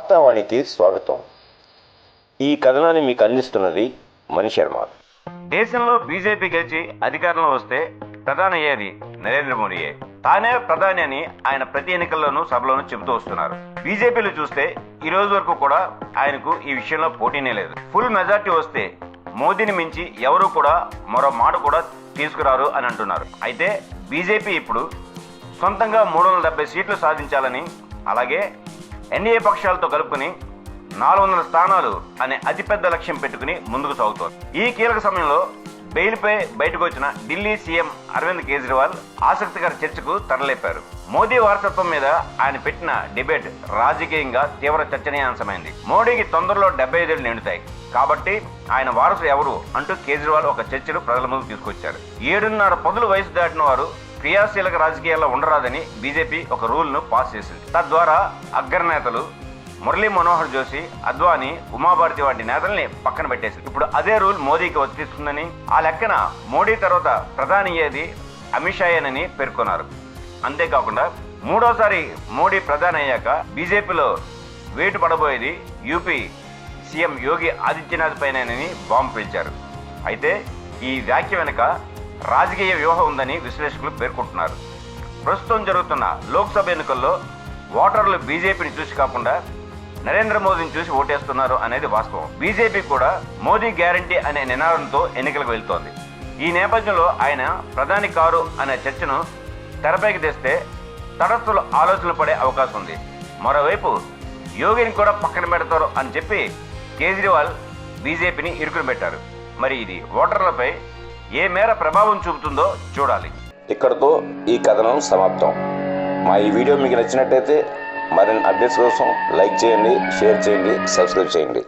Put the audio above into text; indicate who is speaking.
Speaker 1: వార్తావాణికి స్వాగతం. ఈ కథనాన్ని మీకు అందిస్తున్నది మణిశర్మ.
Speaker 2: దేశంలో బీజేపీ గెలిచి అధికారంలో వస్తే ప్రధాని అయ్యేది నరేంద్ర మోడీయే. తానే ప్రధాని అని ఆయన ప్రతి ఎన్నికల్లోనూ సభలోనూ చెబుతూ వస్తున్నారు. బీజేపీలో చూస్తే ఈ రోజు వరకు కూడా ఆయనకు ఈ విషయంలో పోటీనే లేదు. ఫుల్ మెజార్టీ వస్తే మోదీని మించి ఎవరు కూడా మరో మాట కూడా తీసుకురారు అని అంటున్నారు. అయితే బీజేపీ ఇప్పుడు సొంతంగా 370 సీట్లు సాధించాలని, అలాగే ఎన్డీఏ పక్షాలతో కలుపుకుని 400 స్థానాలు అనే అతిపెద్ద లక్ష్యం పెట్టుకుని ముందుకు సాగుతోంది. ఈ కీలక సమయంలో బెయిల్పై బయటకు వచ్చిన ఢిల్లీ సీఎం అరవింద్ కేజ్రీవాల్ ఆసక్తికర చర్చకు తరలేపారు. మోదీ వారసత్వం మీద ఆయన పెట్టిన డిబేట్ రాజకీయంగా తీవ్ర చర్చనీయాంశమైంది. మోడీకి తొందరలో 75 ఏళ్లు నిండుతాయి కాబట్టి ఆయన వారసు ఎవరు అంటూ కేజ్రీవాల్ ఒక చర్చను ప్రజల ముందుకు తీసుకొచ్చారు. 7.5 పదుల వయసు దాటిన వారు క్రియాశీలక రాజకీయాల్లో ఉండరాదని బీజేపీ ఒక రూల్ ను పాస్ చేసింది. తద్వారా అగ్రనేతలు మురళీ మనోహర్ జోషి, అద్వానీ, ఉమాభారతి వంటి నేతల్ని పక్కన పెట్టేసింది. ఇప్పుడు అదే రూల్ మోదీకి వర్తిస్తుందని, ఆ లెక్కన మోడీ తర్వాత ప్రధాని అయ్యేది అమిత్ షాయేనని పేర్కొన్నారు. అంతేకాకుండా మూడోసారి మోడీ ప్రధాని అయ్యాక బీజేపీలో వేటు పడబోయేది UP CM Yogi Adityanath పైనని bomb పేల్చారు. అయితే ఈ వ్యాఖ్య వెనుక రాజకీయ వ్యూహం ఉందని విశ్లేషకులు పేర్కొంటున్నారు. ప్రస్తుతం జరుగుతున్న లోక్సభ ఎన్నికల్లో ఓటర్లు బీజేపీని చూసి కాకుండా నరేంద్ర మోదీని చూసి ఓటేస్తున్నారు అనేది వాస్తవం. బీజేపీ కూడా మోదీ గ్యారంటీ అనే నినాదంతో ఎన్నికలకు వెళ్తోంది. ఈ నేపథ్యంలో ఆయన ప్రధాని కారు అనే చర్చను తెరపైకి తెస్తే తటస్థులు ఆలోచనలు పడే అవకాశం ఉంది. మరోవైపు యోగిని కూడా పక్కన పెడతారు అని చెప్పి కేజ్రీవాల్ బీజేపీని ఇరుకుని పెట్టారు. మరి ఇది ఓటర్లపై ఏ మేర ప్రభావం చూపుతుందో చూడాలి.
Speaker 1: ఇక్కడతో ఈ కథనం సమాప్తం. మా ఈ వీడియో మీకు నచ్చినట్టయితే మరిన్ని అప్డేట్స్ కోసం లైక్ చేయండి, షేర్ చేయండి, సబ్స్క్రైబ్ చేయండి.